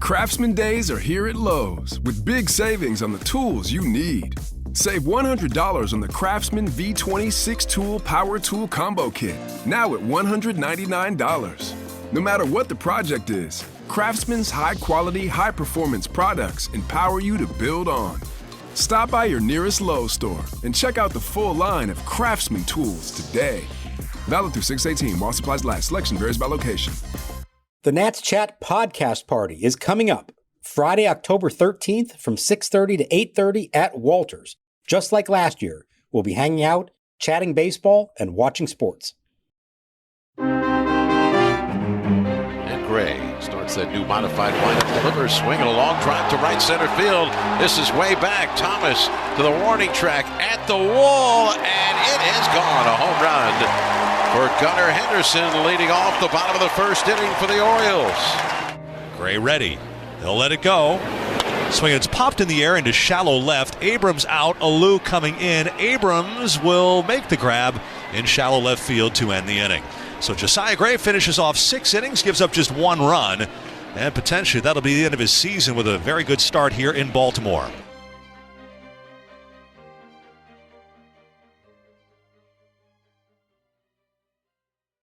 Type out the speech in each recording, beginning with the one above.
Craftsman Days are here at Lowe's with big savings on the tools you need. Save $100 on the Craftsman V26 Tool Power Tool Combo Kit, now at $199. No matter what the project is, Craftsman's high-quality, high-performance products empower you to build on. Stop by your nearest Lowe's store and check out the full line of Craftsman tools today. Valid through 6/18 while supplies last. Selection varies by location. The Nats Chat podcast party is coming up Friday, October 13th from 6:30 to 8:30 at Walters. Just like last year, we'll be hanging out, chatting baseball, and watching sports. And Gray starts that new modified lineup, delivers, swinging a long drive to right center field. This is way back. Thomas to the warning track at the wall, and it is gone. A home run for Gunnar Henderson, leading off the bottom of the first inning for the Orioles. Gray ready. They'll let it go. Swing, it's popped in the air into shallow left. Abrams out, Alou coming in. Abrams will make the grab in shallow left field to end the inning. So Josiah Gray finishes off 6 innings, gives up just 1 run, and potentially that'll be the end of his season with a very good start here in Baltimore.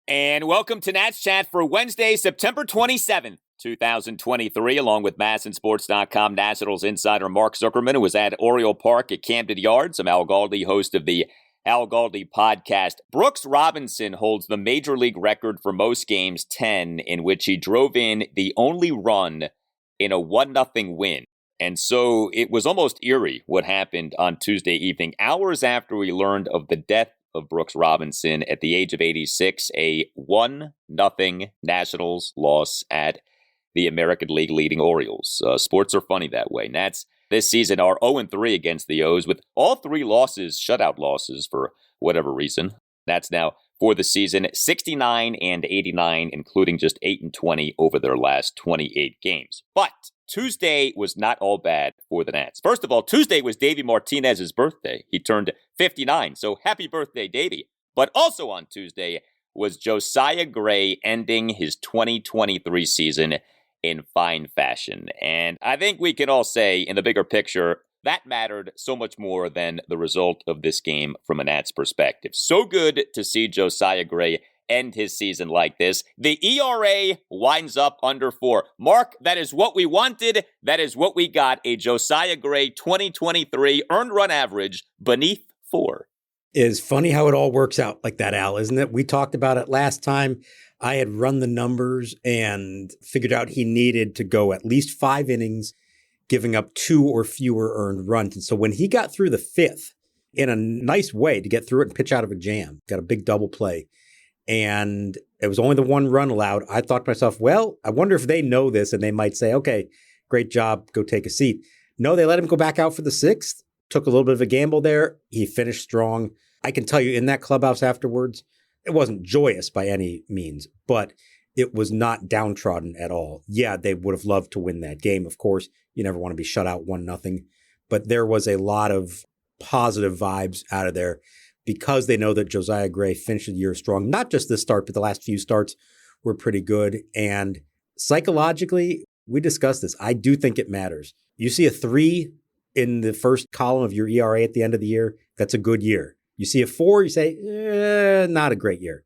And welcome to Nats Chat for Wednesday, September 27th, 2023, along with MASNsports.com Nationals insider Mark Zuckerman, who was at Oriole Park at Camden Yards. I'm Al Galdi, host of the Al Galdi podcast. Brooks Robinson holds the major league record for most games, 10, in which he drove in the only run in a 1-0 win. And so it was almost eerie what happened on Tuesday evening, hours after we learned of the death of Brooks Robinson at the age of 86, a 1-0 Nationals loss at the American League leading Orioles. Sports are funny that way. Nats this season are 0-3 against the O's, with all 3 losses, shutout losses for whatever reason. Nats now for the season 69-89, including just 8-20 over their last 28 games. But Tuesday was not all bad for the Nats. First of all, Tuesday was Davey Martinez's birthday. He turned 59, so happy birthday, Davey. But also on Tuesday was Josiah Gray ending his 2023 season in fine fashion. And I think we can all say, in the bigger picture, that mattered so much more than the result of this game from a Nats perspective. So good to see Josiah Gray end his season like this. The ERA winds up under 4. Mark, that is what we wanted. That is what we got. A Josiah Gray 2023 earned run average beneath 4. It's funny how it all works out like that, Al, isn't it? We talked about it last time. I had run the numbers and figured out he needed to go at least 5 innings, giving up 2 or fewer earned runs. And so when he got through the 5th in a nice way to get through it and pitch out of a jam, got a big double play, and it was only the 1 run allowed, I thought to myself, well, I wonder if they know this and they might say, okay, great job, go take a seat. No, they let him go back out for the 6th, took a little bit of a gamble there. He finished strong. I can tell you in that clubhouse afterwards, it wasn't joyous by any means, but it was not downtrodden at all. Yeah, they would have loved to win that game. Of course, you never want to be shut out 1-0, but there was a lot of positive vibes out of there because they know that Josiah Gray finished the year strong. Not just this start, but the last few starts were pretty good. And psychologically, we discussed this. I do think it matters. You see a 3 in the first column of your ERA at the end of the year, that's a good year. You see a 4, you say, not a great year.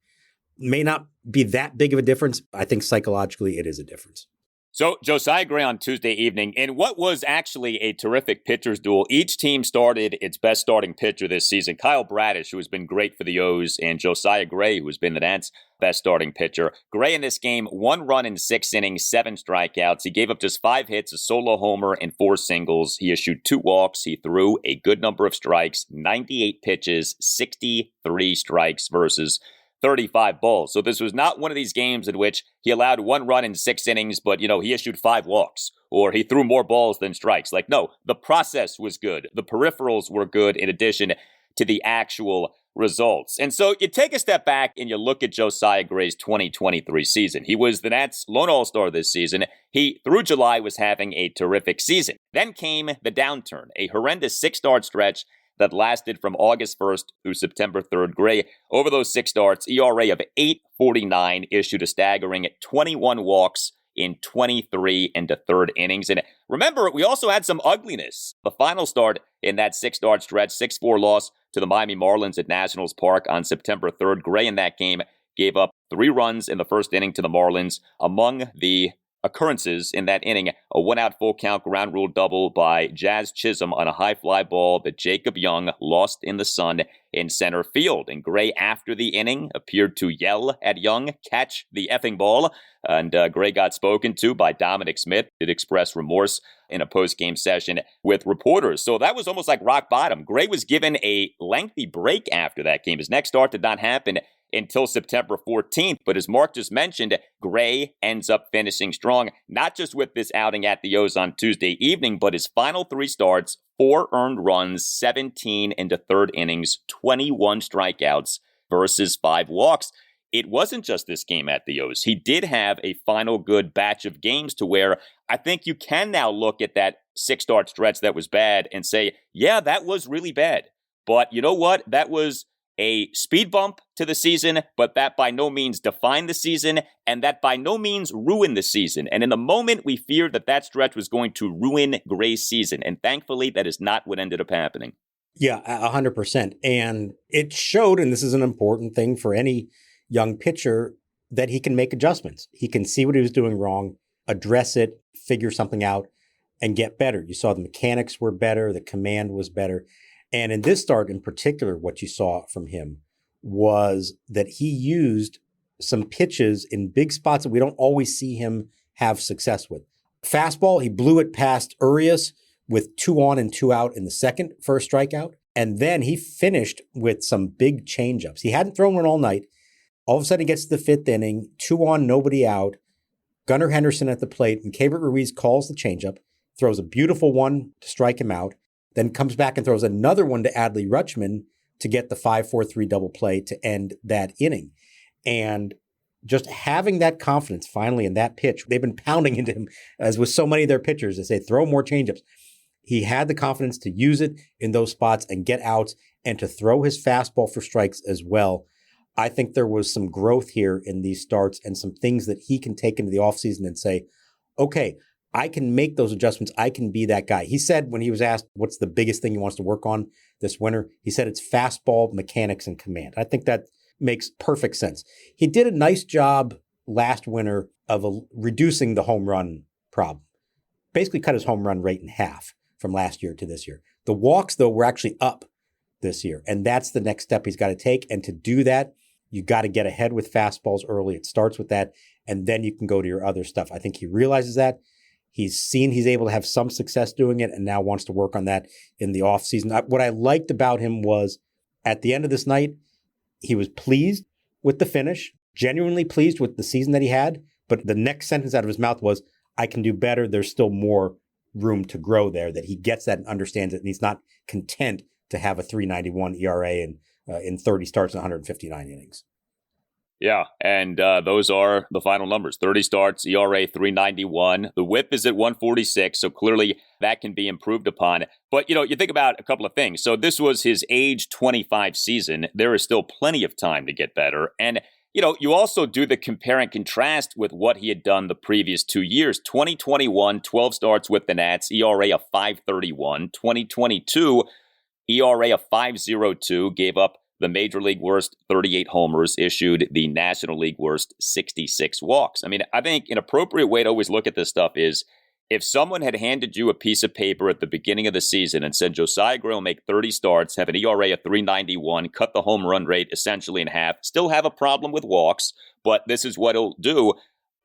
May not be that big of a difference. I think psychologically it is a difference. So Josiah Gray on Tuesday evening, in what was actually a terrific pitcher's duel, each team started its best starting pitcher this season. Kyle Bradish, who has been great for the O's, and Josiah Gray, who has been the Nats' best starting pitcher. Gray in this game, 1 run in 6 innings, 7 strikeouts. He gave up just 5 hits, a solo homer, and 4 singles. He issued 2 walks. He threw a good number of strikes, 98 pitches, 63 strikes versus 35 balls. So this was not one of these games in which he allowed 1 run in 6 innings, but, he issued 5 walks or he threw more balls than strikes. Like, no, the process was good. The peripherals were good in addition to the actual results. And so you take a step back and you look at Josiah Gray's 2023 season. He was the Nats' lone all-star this season. He, through July, was having a terrific season. Then came the downturn, a horrendous 6-start stretch that lasted from August 1st through September 3rd. Gray, over those 6 starts, ERA of 8.49, issued a staggering 21 walks in 23 and a third innings. And remember, we also had some ugliness. The final start in that 6-start stretch, 6-4 loss to the Miami Marlins at Nationals Park on September 3rd. Gray in that game gave up 3 runs in the first inning to the Marlins. Among the occurrences in that inning, a 1-out full count ground rule double by Jazz Chisholm on a high fly ball that Jacob Young lost in the sun in center field. And Gray, after the inning, appeared to yell at Young, "Catch the effing ball." And Gray got spoken to by Dominic Smith. Did express remorse in a post-game session with reporters. So that was almost like rock bottom. Gray was given a lengthy break after that game. His next start did not happen until September 14th. But as Mark just mentioned, Gray ends up finishing strong, not just with this outing at the O's on Tuesday evening, but his final 3 starts, 4 earned runs, 17 and a third innings, 21 strikeouts versus 5 walks. It wasn't just this game at the O's. He did have a final good batch of games to where I think you can now look at that 6-start stretch that was bad and say, yeah, that was really bad. But you know what? That was a speed bump to the season, but that by no means defined the season, and that by no means ruined the season. And in the moment, we feared that that stretch was going to ruin Gray's season. And thankfully, that is not what ended up happening. Yeah, 100%. And it showed, and this is an important thing for any young pitcher, that he can make adjustments. He can see what he was doing wrong, address it, figure something out, and get better. You saw the mechanics were better, the command was better. And in this start in particular, what you saw from him was that he used some pitches in big spots that we don't always see him have success with. Fastball, he blew it past Urias with 2 on and 2 out in the second for a strikeout. And then he finished with some big changeups. He hadn't thrown one all night. All of a sudden, he gets to the 5th inning, 2 on, nobody out. Gunnar Henderson at the plate, and Keibert Ruiz calls the changeup, throws a beautiful one to strike him out, then comes back and throws another one to Adley Rutschman to get the 5-4-3 double play to end that inning. And just having that confidence finally in that pitch, they've been pounding into him, as with so many of their pitchers, they say, throw more changeups. He had the confidence to use it in those spots and get outs and to throw his fastball for strikes as well. I think there was some growth here in these starts and some things that he can take into the offseason and say, okay, I can make those adjustments. I can be that guy. He said when he was asked what's the biggest thing he wants to work on this winter, he said it's fastball, mechanics, and command. I think that makes perfect sense. He did a nice job last winter of reducing the home run problem. Basically cut his home run rate in half from last year to this year. The walks, though, were actually up this year. And that's the next step he's got to take. And to do that, you got to get ahead with fastballs early. It starts with that. And then you can go to your other stuff. I think he realizes that. He's seen he's able to have some success doing it and now wants to work on that in the offseason. What I liked about him was at the end of this night, he was pleased with the finish, genuinely pleased with the season that he had. But the next sentence out of his mouth was, I can do better. There's still more room to grow there, that he gets that and understands it. And he's not content to have a 3.91 ERA in 30 starts and 159 innings. Yeah, and those are the final numbers. 30 starts, ERA 3.91. The whip is at 146, so clearly that can be improved upon. But, you think about a couple of things. So this was his age 25 season. There is still plenty of time to get better. And, you also do the compare and contrast with what he had done the previous 2 years. 2021, 12 starts with the Nats, ERA of 5.31. 2022, ERA of 5.02, gave up the Major League worst 38 homers, issued the National League worst 66 walks. I mean, I think an appropriate way to always look at this stuff is if someone had handed you a piece of paper at the beginning of the season and said Josiah Gray will make 30 starts, have an ERA of 3.91, cut the home run rate essentially in half, still have a problem with walks, but this is what he'll do,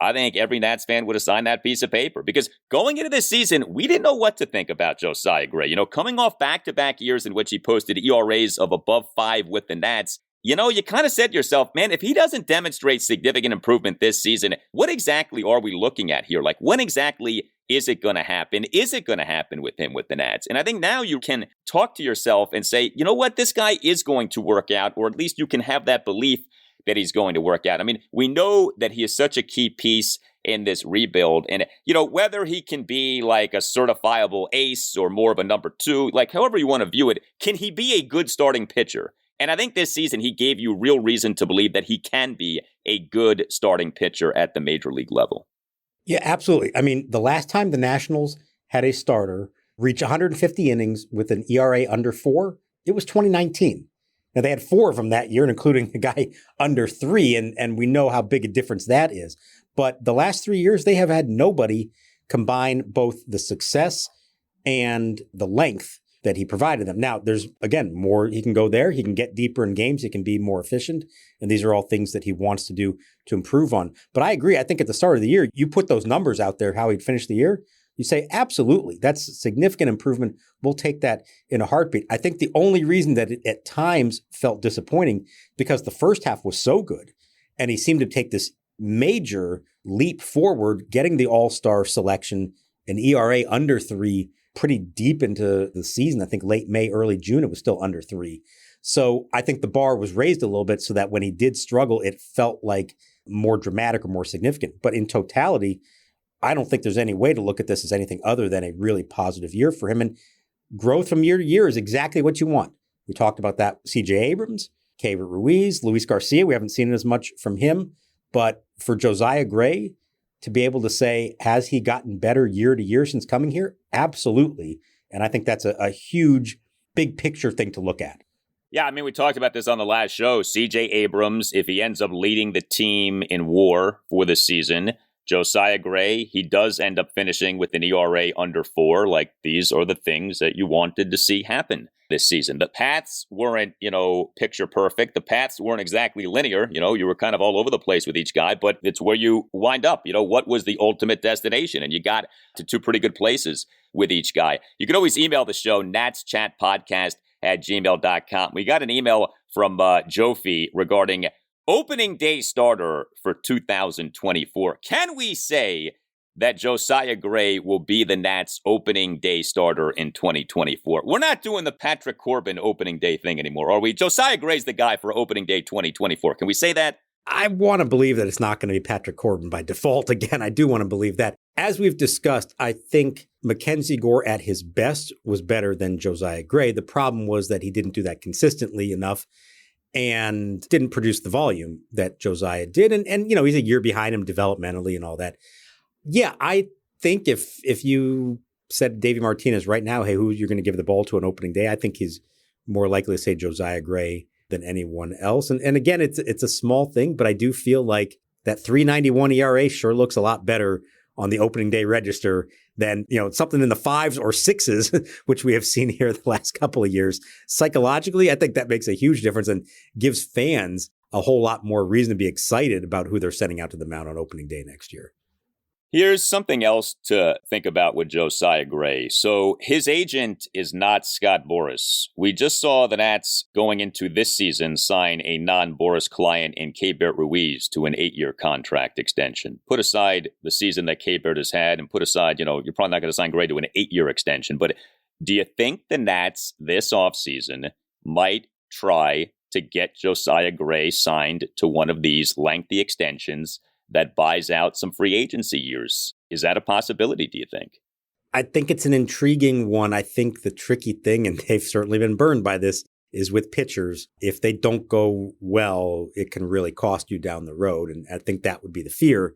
I think every Nats fan would have signed that piece of paper, because going into this season, we didn't know what to think about Josiah Gray. Coming off back-to-back years in which he posted ERAs of above 5 with the Nats, you kind of said to yourself, man, if he doesn't demonstrate significant improvement this season, what exactly are we looking at here? Like, when exactly is it going to happen? Is it going to happen with him with the Nats? And I think now you can talk to yourself and say, you know what, this guy is going to work out, or at least you can have that belief that he's going to work out. I mean, we know that he is such a key piece in this rebuild. And, whether he can be like a certifiable ace or more of a number 2, like however you want to view it, can he be a good starting pitcher? And I think this season he gave you real reason to believe that he can be a good starting pitcher at the Major League level. Yeah, absolutely. I mean, the last time the Nationals had a starter reach 150 innings with an ERA under 4, it was 2019. Now, they had 4 of them that year, including a guy under 3, and we know how big a difference that is. But the last 3 years, they have had nobody combine both the success and the length that he provided them. Now, there's, again, more. He can go there. He can get deeper in games. He can be more efficient. And these are all things that he wants to do to improve on. But I agree. I think at the start of the year, you put those numbers out there, how he'd finish the year. You say, absolutely, that's a significant improvement. We'll take that in a heartbeat. I think the only reason that it at times felt disappointing because the first half was so good and he seemed to take this major leap forward, getting the all-star selection, an ERA under 3 pretty deep into the season. I think late May, early June, it was still under 3. So I think the bar was raised a little bit so that when he did struggle, it felt like more dramatic or more significant. But in totality, I don't think there's any way to look at this as anything other than a really positive year for him. And growth from year to year is exactly what you want. We talked about that. C.J. Abrams, Keibert Ruiz, Luis Garcia. We haven't seen as much from him. But for Josiah Gray to be able to say, has he gotten better year to year since coming here? Absolutely. And I think that's a huge, big picture thing to look at. Yeah, I mean, we talked about this on the last show. C.J. Abrams, if he ends up leading the team in WAR for the season, Josiah Gray, he does end up finishing with an ERA under 4. Like, these are the things that you wanted to see happen this season. The paths weren't, picture perfect. The paths weren't exactly linear. You were kind of all over the place with each guy, but it's where you wind up. What was the ultimate destination? And you got to 2 pretty good places with each guy. You can always email the show, natschatpodcast@gmail.com. We got an email from Jofi regarding opening day starter for 2024. Can we say that Josiah Gray will be the Nats opening day starter in 2024? We're not doing the Patrick Corbin opening day thing anymore, are we? Josiah Gray's the guy for opening day 2024. Can we say that? I want to believe that it's not going to be Patrick Corbin by default. Again, I do want to believe that. As we've discussed, I think Mackenzie Gore at his best was better than Josiah Gray. The problem was that he didn't do that consistently enough and didn't produce the volume that Josiah did. And he's a year behind him developmentally and all that. Yeah, I think if you said Davey Martinez right now, hey, who you're going to give the ball to on opening day, I think he's more likely to say Josiah Gray than anyone else. And again, it's a small thing, but I do feel like that 3.91 ERA sure looks a lot better on the opening day register than, something in the 5s or 6s, which we have seen here the last couple of years. Psychologically, I think that makes a huge difference and gives fans a whole lot more reason to be excited about who they're sending out to the mound on opening day next year. Here's something else to think about with Josiah Gray. So his agent is not Scott Boras. We just saw the Nats going into this season sign a non-Boras client in Keibert Ruiz to an 8-year contract extension. Put aside the season that Keibert has had and put aside, you're probably not going to sign Gray to an 8-year extension. But do you think the Nats this offseason might try to get Josiah Gray signed to one of these lengthy extensions that buys out some free agency years? Is that a possibility, do you think? I think it's an intriguing one. I think the tricky thing, and they've certainly been burned by this, is with pitchers. If they don't go well, it can really cost you down the road. And I think that would be the fear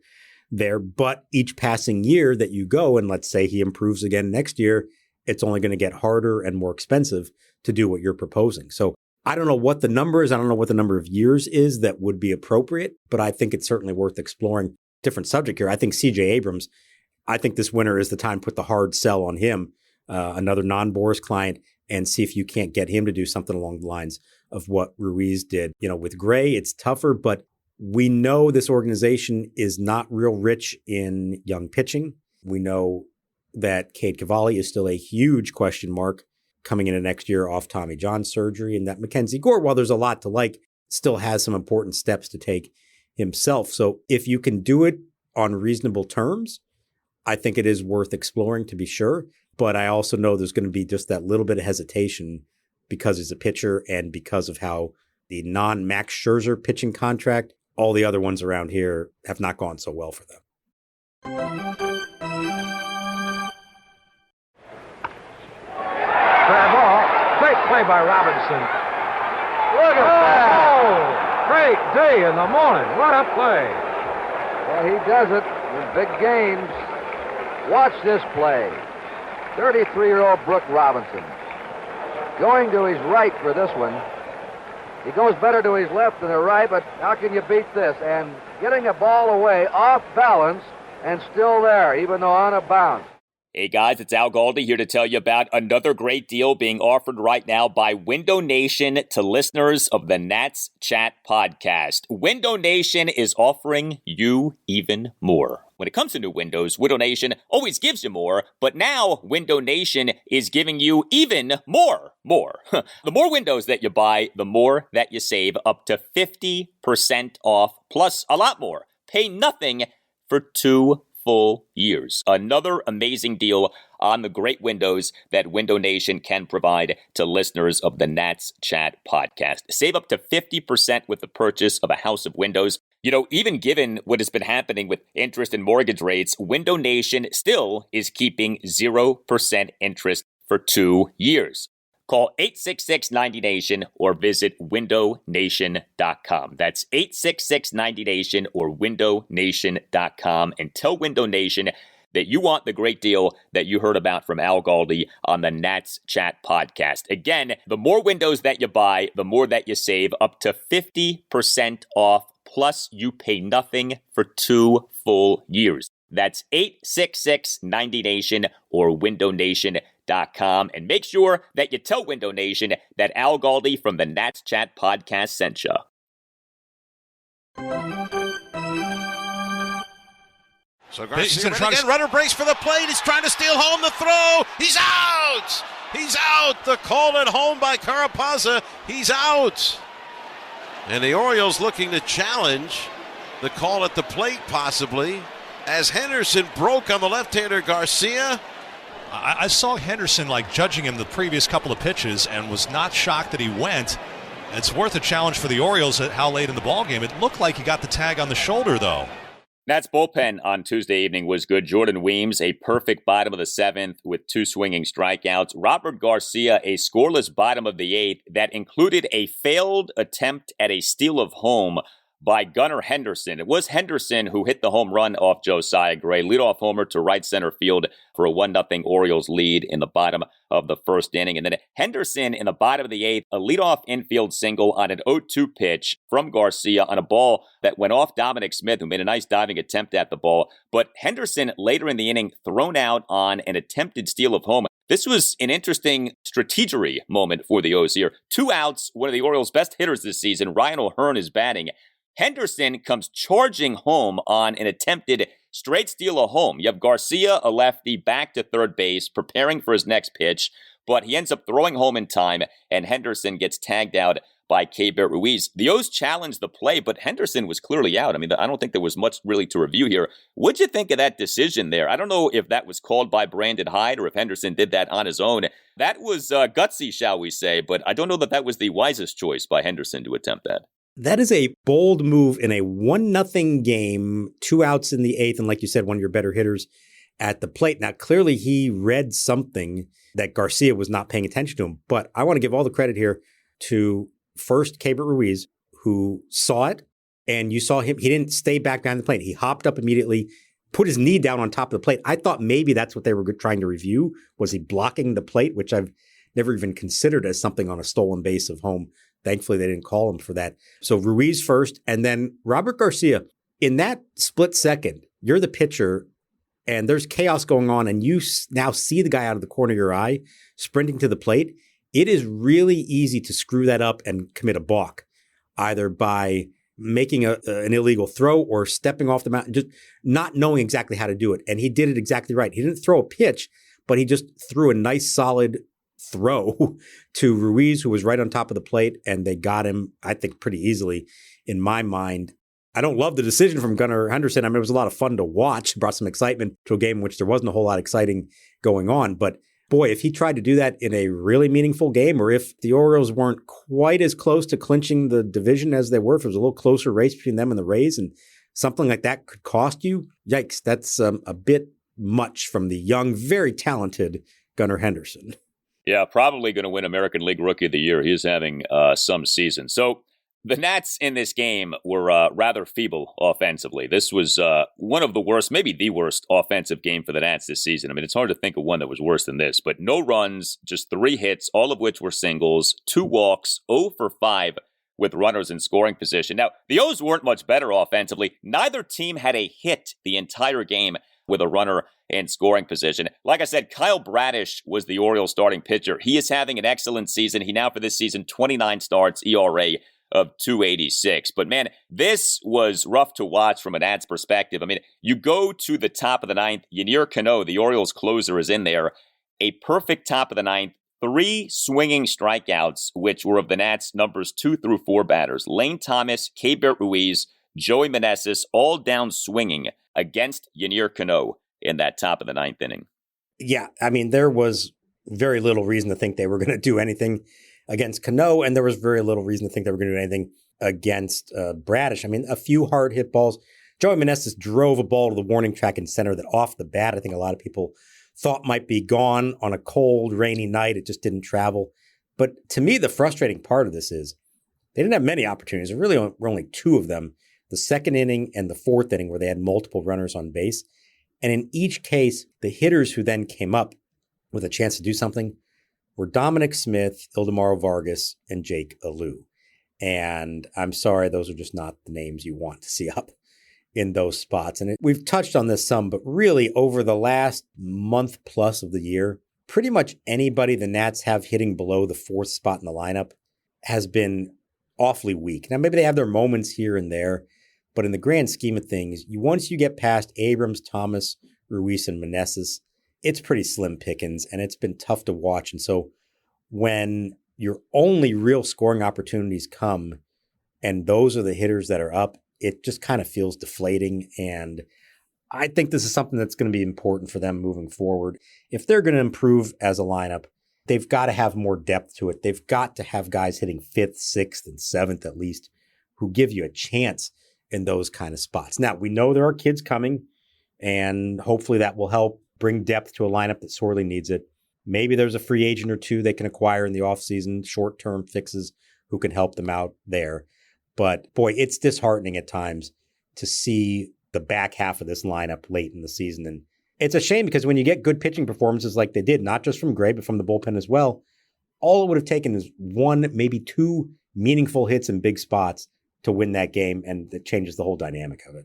there. But each passing year that you go, and let's say he improves again next year, it's only going to get harder and more expensive to do what you're proposing. So I don't know what the number is. I don't know what the number of years is that would be appropriate, but I think it's certainly worth exploring. Different subject here. I think C.J. Abrams, I think this winter is the time to put the hard sell on him, another non-Boras client, and see if you can't get him to do something along the lines of what Ruiz did. With Gray, it's tougher, but we know this organization is not real rich in young pitching. We know that Cade Cavalli is still a huge question mark coming into next year off Tommy John surgery, and that Mackenzie Gore, while there's a lot to like, still has some important steps to take himself. So if you can do it on reasonable terms, I think it is worth exploring to be sure. But I also know there's going to be just that little bit of hesitation because he's a pitcher and because of how the non-Max Scherzer pitching contract, all the other ones around here have not gone so well for them. Great play by Robinson. Look at that. Oh, great day in the morning. What a play. Well, he does it in big games. Watch this play. 33-year-old Brooke Robinson going to his right for this one. He goes better to his left than the right, but how can you beat this? And getting a ball away off balance and still there, even though on a bounce. Hey guys, it's Al Galdi here to tell you about another great deal being offered right now by Window Nation to listeners of the Nats Chat podcast. Window Nation is offering you even more. When it comes to new windows, Window Nation always gives you more, but now Window Nation is giving you even more. The more windows that you buy, the more that you save, up to 50% off, plus a lot more. Pay nothing for 2 full years. Another amazing deal on the great windows that Window Nation can provide to listeners of the Nats Chat podcast. Save up to 50% with the purchase of a house of windows. You know, even given what has been happening with interest and mortgage rates, Window Nation still is keeping 0% interest for 2 years. Call 866-90-NATION or visit windownation.com. That's 866-90-NATION or windownation.com, and tell Window Nation that you want the great deal that you heard about from Al Galdi on the Nats Chat podcast. Again, the more windows that you buy, the more that you save, up to 50% off, plus you pay nothing for 2 full years. That's 866-90-NATION or windownation.com. And make sure that you tell Window Nation that Al Galdi from the Nats Chat podcast sent you. So Garcia again, runner breaks for the plate. He's trying to steal home the throw. He's out! He's out! The call at home by Carapazza. He's out! And the Orioles looking to challenge the call at the plate possibly, as Henderson broke on the left-hander Garcia. I saw Henderson judging him the previous couple of pitches and was not shocked that he went. It's worth a challenge for the Orioles at how late in the ballgame. It looked like he got the tag on the shoulder, though. Nats bullpen on Tuesday evening was good. Jordan Weems, a perfect bottom of the 7th with 2 swinging strikeouts. Robert Garcia, a scoreless bottom of the 8th that included a failed attempt at a steal of home by Gunnar Henderson. It was Henderson who hit the home run off Josiah Gray, leadoff homer to right center field for a 1-0 Orioles lead in the bottom of the 1st inning. And then Henderson in the bottom of the 8th, a leadoff infield single on an 0-2 pitch from Garcia on a ball that went off Dominic Smith, who made a nice diving attempt at the ball. But Henderson later in the inning thrown out on an attempted steal of home. This was an interesting strategery moment for the O's here. 2 outs, one of the Orioles' best hitters this season, Ryan O'Hearn, is batting. Henderson comes charging home on an attempted straight steal of home. You have Garcia, a lefty, back to third base, preparing for his next pitch, but he ends up throwing home in time, and Henderson gets tagged out by Keibert Ruiz. The O's challenged the play, but Henderson was clearly out. I mean, I don't think there was much really to review here. What'd you think of that decision there? I don't know if that was called by Brandon Hyde or if Henderson did that on his own. That was gutsy, shall we say, but I don't know that that was the wisest choice by Henderson to attempt that. That is a bold move in a 1-0 game, 2 outs in the 8th, and like you said, one of your better hitters at the plate. Now, clearly he read something that Garcia was not paying attention to him, but I want to give all the credit here to first Keibert Ruiz, who saw it, and you saw him. He didn't stay back behind the plate. He hopped up immediately, put his knee down on top of the plate. I thought maybe that's what they were trying to review. Was he blocking the plate, which I've never even considered as something on a stolen base of home. Thankfully, they didn't call him for that. So Ruiz first, and then Robert Garcia. In that split second, you're the pitcher, and there's chaos going on, and you now see the guy out of the corner of your eye sprinting to the plate. It is really easy to screw that up and commit a balk, either by making an illegal throw or stepping off the mound, just not knowing exactly how to do it. And he did it exactly right. He didn't throw a pitch, but he just threw a nice, solid throw to Ruiz, who was right on top of the plate, and they got him, I think, pretty easily in my mind. I don't love the decision from Gunnar Henderson. I mean, it was a lot of fun to watch. It brought some excitement to a game in which there wasn't a whole lot exciting going on. But boy, if he tried to do that in a really meaningful game, or if the Orioles weren't quite as close to clinching the division as they were, if it was a little closer race between them and the Rays, and something like that could cost you, yikes, that's a bit much from the young, very talented Gunnar Henderson. Yeah, probably going to win American League Rookie of the Year. He's having some season. So The Nats in this game were rather feeble offensively. This was one of the worst, maybe the worst offensive game for the Nats this season. I mean, it's hard to think of one that was worse than this, but no runs, just 3 hits, all of which were singles, 2 walks, 0 for 5 with runners in scoring position. Now, the O's weren't much better offensively. Neither team had a hit the entire game with a runner in scoring position. Like I said, Kyle Bradish was the Orioles starting pitcher. He is having an excellent season. He now for this season, 29 starts, ERA of 2.86. But man, this was rough to watch from a Nats perspective. I mean, you go to the top of the 9th, Yennier Cano, the Orioles closer, is in there. A perfect top of the 9th, 3 swinging strikeouts, which were of the Nats' numbers 2 through 4 batters. Lane Thomas, Keibert Ruiz, Joey Meneses, all down swinging against Yennier Cano in that top of the 9th inning. Yeah, I mean, there was very little reason to think they were going to do anything against Cano, and there was very little reason to think they were going to do anything against Bradish. I mean, a few hard hit balls. Joey Meneses drove a ball to the warning track in center that off the bat, I think a lot of people thought might be gone on a cold, rainy night. It just didn't travel. But to me, the frustrating part of this is they didn't have many opportunities. There really were only 2 of them, the 2nd inning and the 4th inning, where they had multiple runners on base. And in each case, the hitters who then came up with a chance to do something were Dominic Smith, Ildemaro Vargas, and Jake Alou. And I'm sorry, those are just not the names you want to see up in those spots. And we've touched on this some, but really over the last month plus of the year, pretty much anybody the Nats have hitting below the 4th spot in the lineup has been awfully weak. Now, maybe they have their moments here and there, but in the grand scheme of things, once you get past Abrams, Thomas, Ruiz, and Meneses, it's pretty slim pickings, and it's been tough to watch. And so when your only real scoring opportunities come, and those are the hitters that are up, it just kind of feels deflating. And I think this is something that's going to be important for them moving forward. If they're going to improve as a lineup, they've got to have more depth to it. They've got to have guys hitting 5th, 6th, and 7th at least who give you a chance in those kind of spots. Now, we know there are kids coming, and hopefully that will help bring depth to a lineup that sorely needs it. Maybe there's a free agent or 2 they can acquire in the offseason, short-term fixes who can help them out there. But boy, it's disheartening at times to see the back half of this lineup late in the season. And it's a shame because when you get good pitching performances like they did, not just from Gray, but from the bullpen as well, all it would have taken is 1, maybe 2 meaningful hits in big spots to win that game, and it changes the whole dynamic of it.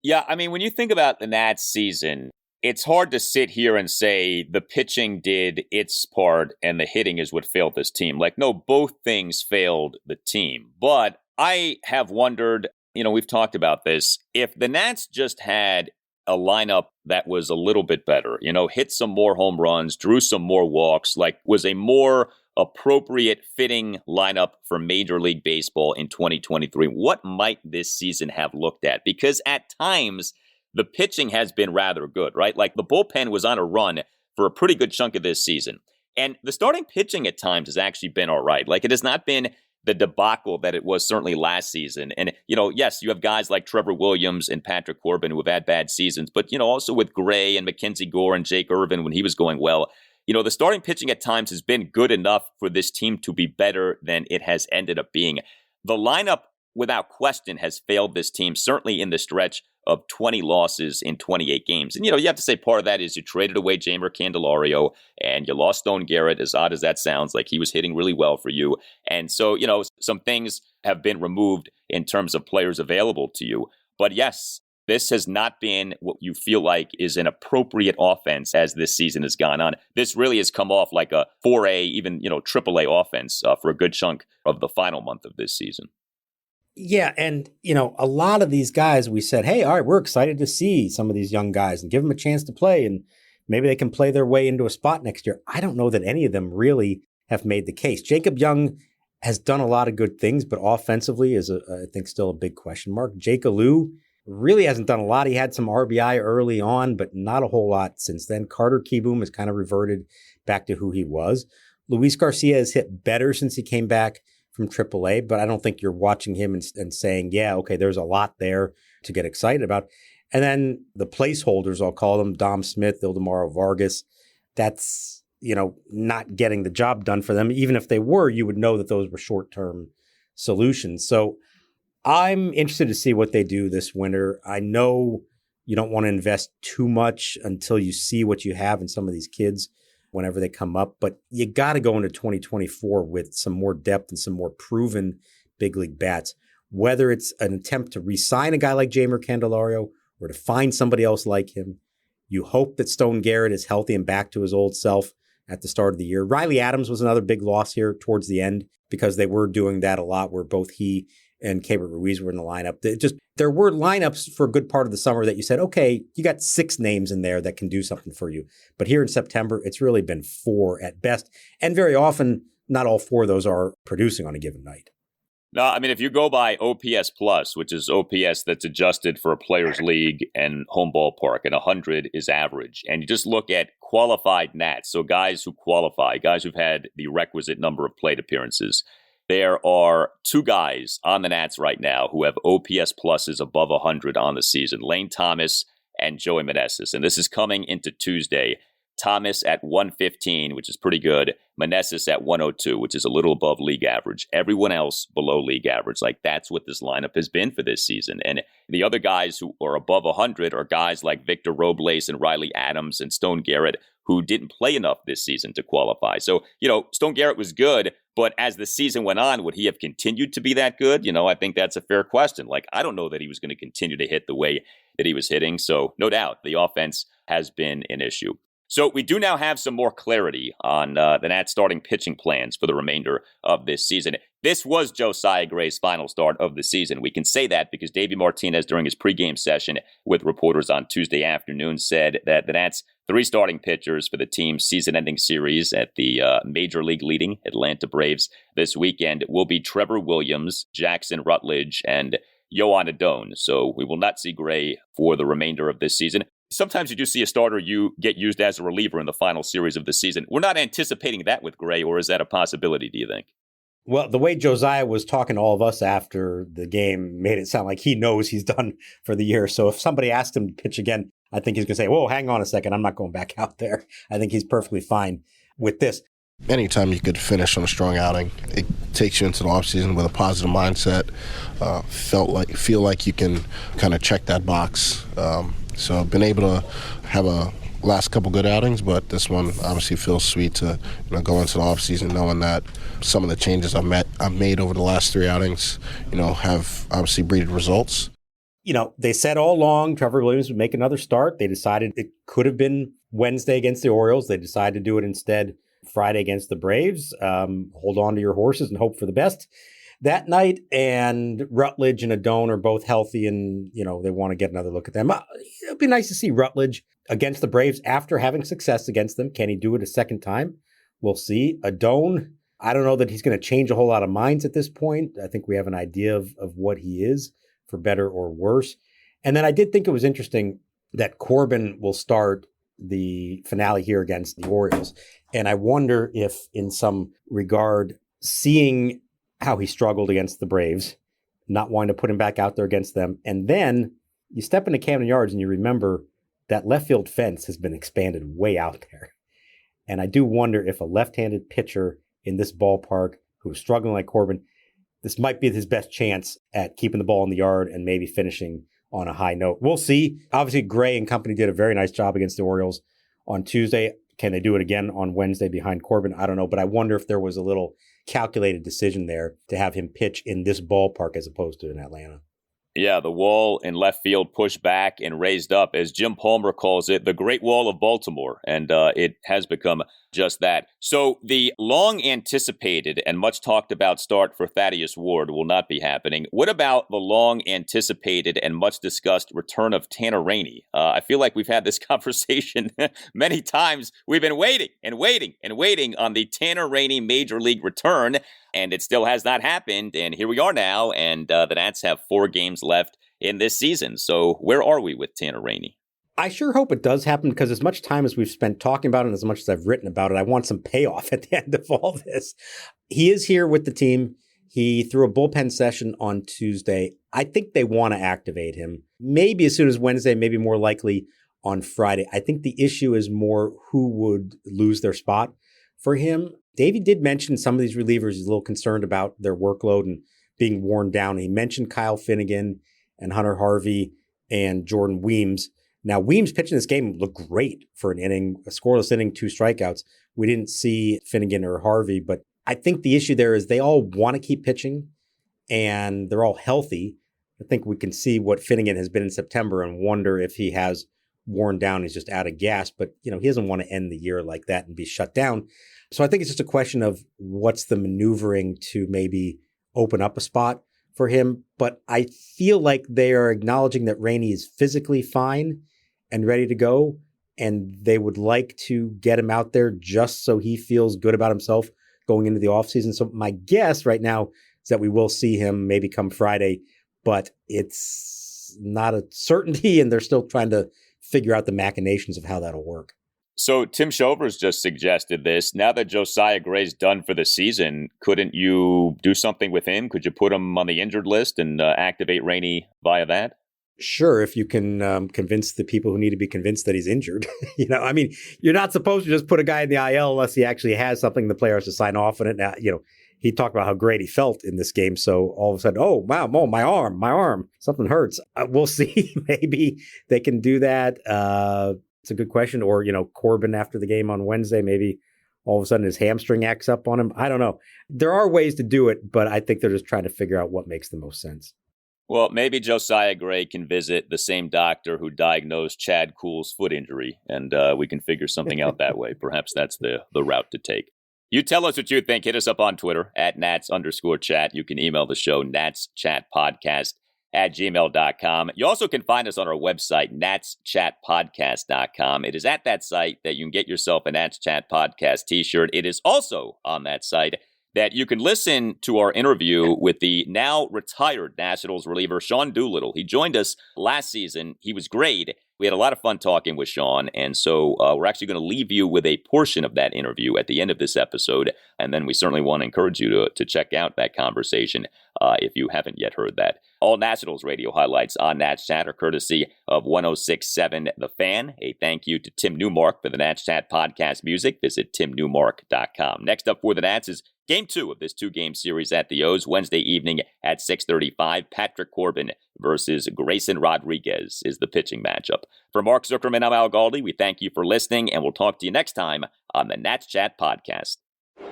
Yeah, I mean, when you think about the Nats season, it's hard to sit here and say the pitching did its part and the hitting is what failed this team. Like, no, both things failed the team. But I have wondered, we've talked about this, if the Nats just had a lineup that was a little bit better, hit some more home runs, drew some more walks, like was a more appropriate fitting lineup for Major League Baseball in 2023, what might this season have looked at? Because at times, the pitching has been rather good, right? Like the bullpen was on a run for a pretty good chunk of this season. And the starting pitching at times has actually been all right. Like it has not been the debacle that it was certainly last season. And, yes, you have guys like Trevor Williams and Patrick Corbin who have had bad seasons, but, also with Gray and Mackenzie Gore and Jake Irvin when he was going well, the starting pitching at times has been good enough for this team to be better than it has ended up being. The lineup, without question, has failed this team, certainly in the stretch of 20 losses in 28 games. And, you have to say part of that is you traded away Jeimer Candelario and you lost Stone Garrett, as odd as that sounds, like he was hitting really well for you. And so, some things have been removed in terms of players available to you. But yes, this has not been what you feel like is an appropriate offense as this season has gone on. This really has come off like a 4A, even, AAA offense for a good chunk of the final month of this season. Yeah, and, a lot of these guys, we said, hey, all right, we're excited to see some of these young guys and give them a chance to play, and maybe they can play their way into a spot next year. I don't know that any of them really have made the case. Jacob Young has done a lot of good things, but offensively is, I think, still a big question mark. Jake Alou really hasn't done a lot. He had some RBI early on, but not a whole lot since then. Carter Kieboom has kind of reverted back to who he was. Luis Garcia has hit better since he came back from AAA, but I don't think you're watching him and saying, yeah, okay, there's a lot there to get excited about. And then the placeholders, I'll call them, Dom Smith, Ildemaro Vargas, that's, not getting the job done for them. Even if they were, you would know that those were short-term solutions. So I'm interested to see what they do this winter. I know you don't want to invest too much until you see what you have in some of these kids whenever they come up, but you got to go into 2024 with some more depth and some more proven big league bats. Whether it's an attempt to re-sign a guy like Jeimer Candelario or to find somebody else like him, you hope that Stone Garrett is healthy and back to his old self at the start of the year. Riley Adams was another big loss here towards the end because they were doing that a lot where both he and Keibert Ruiz were in the lineup. There were lineups for a good part of the summer that you said, okay, you got 6 names in there that can do something for you. But here in September, it's really been 4 at best. And very often, not all 4 of those are producing on a given night. No, I mean, if you go by OPS plus, which is OPS that's adjusted for a player's league and home ballpark, and 100 is average, and you just look at qualified Nats, so guys who qualify, guys who've had the requisite number of plate appearances, there are 2 guys on the Nats right now who have OPS pluses above 100 on the season, Lane Thomas and Joey Meneses. And this is coming into Tuesday. Thomas at 115, which is pretty good. Meneses at 102, which is a little above league average. Everyone else below league average. Like, that's what this lineup has been for this season. And the other guys who are above 100 are guys like Victor Robles and Riley Adams and Stone Garrett, who didn't play enough this season to qualify. So, Stone Garrett was good, but as the season went on, would he have continued to be that good? I think that's a fair question. Like, I don't know that he was going to continue to hit the way that he was hitting. So no doubt the offense has been an issue. So we do now have some more clarity on the Nats starting pitching plans for the remainder of this season. This was Josiah Gray's final start of the season. We can say that because Davey Martinez, during his pregame session with reporters on Tuesday afternoon, said that the Nats' 3 starting pitchers for the team's season-ending series at the Major League leading Atlanta Braves this weekend will be Trevor Williams, Jackson Rutledge, and Joan Adon. So we will not see Gray for the remainder of this season. Sometimes you do see a starter you get used as a reliever in the final series of the season. We're not anticipating that with Gray, or is that a possibility, do you think? Well, the way Josiah was talking to all of us after the game made it sound like he knows he's done for the year. So if somebody asked him to pitch again, I think he's going to say, whoa, hang on a second. I'm not going back out there. I think he's perfectly fine with this. Anytime you could finish on a strong outing, it takes you into the offseason with a positive mindset. Feel like you can kind of check that box. So I've been able to have a last couple good outings, but this one obviously feels sweet to go into the offseason knowing that some of the changes I've made over the last 3 outings, have obviously breeded results. They said all along Trevor Williams would make another start. They decided it could have been Wednesday against the Orioles. They decided to do it instead Friday against the Braves. Hold on to your horses and hope for the best that night. And Rutledge and Adon are both healthy, and they want to get another look at them. It'd be nice to see Rutledge against the Braves after having success against them. Can he do it a second time? We'll see. Adon, I don't know that he's going to change a whole lot of minds at this point. I think we have an idea of what he is, for better or worse. And then I did think it was interesting that Corbin will start the finale here against the Orioles. And I wonder if, in some regard, seeing how he struggled against the Braves, not wanting to put him back out there against them, and then you step into Camden Yards and you remember that left field fence has been expanded way out there. And I do wonder if a left-handed pitcher in this ballpark who's struggling like Corbin, this might be his best chance at keeping the ball in the yard and maybe finishing on a high note. We'll see. Obviously, Gray and company did a very nice job against the Orioles on Tuesday. Can they do it again on Wednesday behind Corbin? I don't know, but I wonder if there was a little calculated decision there to have him pitch in this ballpark as opposed to in Atlanta. Yeah, the wall in left field pushed back and raised up, as Jim Palmer calls it, the Great Wall of Baltimore, and it has become just that. So the long-anticipated and much-talked-about start for Thaddeus Ward will not be happening. What about the long-anticipated and much-discussed return of Tanner Rainey? I feel like we've had this conversation many times. We've been waiting and waiting and waiting on the Tanner Rainey Major League return, and it still has not happened, and here we are now, and the Nats have 4 games left in this season. So where are we with Tanner Rainey? I sure hope it does happen, because as much time as we've spent talking about it and as much as I've written about it, I want some payoff at the end of all this. He is here with the team. He threw a bullpen session on Tuesday. I think they want to activate him. Maybe as soon as Wednesday, maybe more likely on Friday. I think the issue is more who would lose their spot for him. Davey did mention some of these relievers he's a little concerned about their workload and being worn down. He mentioned Kyle Finnegan and Hunter Harvey and Jordan Weems. Now, Weems pitching this game looked great for an inning, a scoreless inning, 2 strikeouts. We didn't see Finnegan or Harvey, but I think the issue there is they all want to keep pitching and they're all healthy. I think we can see what Finnegan has been in September and wonder if he has worn down, he's just out of gas. But, he doesn't want to end the year like that and be shut down. So I think it's just a question of what's the maneuvering to maybe open up a spot for him. But I feel like they are acknowledging that Rainey is physically fine and ready to go. And they would like to get him out there just so he feels good about himself going into the offseason. So my guess right now is that we will see him maybe come Friday, but it's not a certainty. And they're still trying to figure out the machinations of how that'll work. So Tim Shover's just suggested this. Now that Josiah Gray's done for the season, couldn't you do something with him? Could you put him on the injured list and activate Rainey via that? Sure, if you can convince the people who need to be convinced that he's injured. You're not supposed to just put a guy in the IL unless he actually has something the player has to sign off on it. Now, he talked about how great he felt in this game. So all of a sudden, oh, wow, my arm, something hurts. We'll see. Maybe they can do that. It's a good question. Or, Corbin after the game on Wednesday, maybe all of a sudden his hamstring acts up on him. I don't know. There are ways to do it, but I think they're just trying to figure out what makes the most sense. Well, maybe Josiah Gray can visit the same doctor who diagnosed Chad Kuhl's foot injury, and we can figure something out that way. Perhaps that's the route to take. You tell us what you think. Hit us up on Twitter at @Nats_chat. You can email the show, natschatpodcast@gmail.com. You also can find us on our website, natschatpodcast.com. It is at that site that you can get yourself a Nats Chat Podcast t-shirt. It is also on that site that you can listen to our interview with the now retired Nationals reliever, Sean Doolittle. He joined us last season. He was great. We had a lot of fun talking with Sean, and so we're actually going to leave you with a portion of that interview at the end of this episode, and then we certainly want to encourage you to check out that conversation if you haven't yet heard that. All Nationals radio highlights on Nats Chat are courtesy of 106.7 The Fan. A thank you to Tim Newmark for the Nats Chat podcast music. Visit timnewmark.com. Next up for the Nats is Game 2 of this 2-game series at the O's. Wednesday evening at 6:35, Patrick Corbin versus Grayson Rodriguez is the pitching matchup. For Mark Zuckerman, I'm Al Galdi. We thank you for listening, and we'll talk to you next time on the Nats Chat Podcast.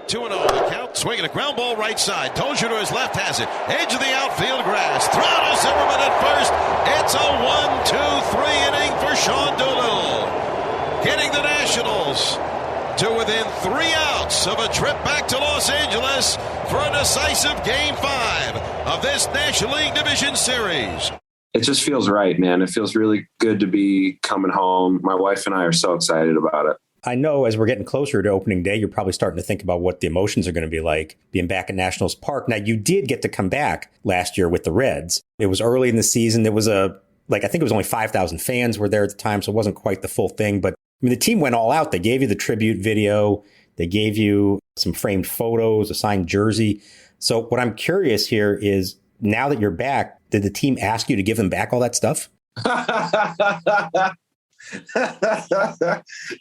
2-0 the count, swinging a ground ball right side. Tozier to his left has it. Edge of the outfield grass. Throw to Zimmerman at first. It's a 1-2-3 inning for Sean Doolittle, getting the Nationals to within 3 outs of a trip back to Los Angeles for a decisive Game 5 of this National League Division Series. It just feels right, man. It feels really good to be coming home. My wife and I are so excited about it. I know as we're getting closer to opening day, you're probably starting to think about what the emotions are going to be like being back at Nationals Park. Now, you did get to come back last year with the Reds. It was early in the season. There was I think it was only 5,000 fans were there at the time, so it wasn't quite the full thing. But the team went all out. They gave you the tribute video. They gave you some framed photos, a signed jersey. So what I'm curious here is, now that you're back, did the team ask you to give them back all that stuff?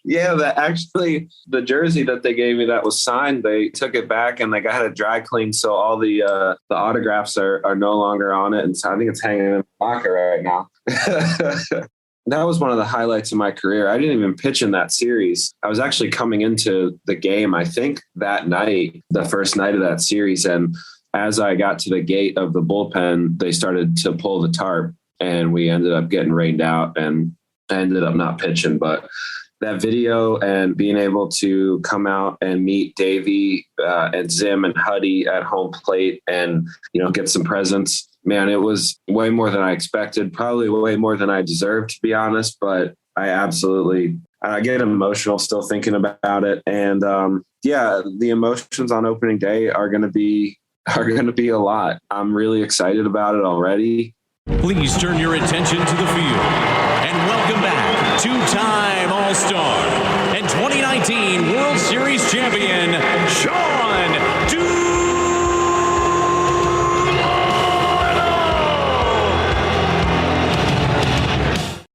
Yeah, the jersey that they gave me that was signed, they took it back and I had it dry cleaned, so all the autographs are no longer on it, and so I think it's hanging in the locker right now. That was one of the highlights of my career. I didn't even pitch in that series. I was actually coming into the game, I think that night, the first night of that series, and as I got to the gate of the bullpen, they started to pull the tarp and we ended up getting rained out, and I ended up not pitching. But that video and being able to come out and meet Davey and Zim and Huddy at home plate and, get some presents, man, it was way more than I expected, probably way more than I deserved, to be honest. But I get emotional still thinking about it. And the emotions on opening day are going to be a lot. I'm really excited about it already. Please turn your attention to the field and welcome back two-time All-Star and 2019 World Series champion, Sean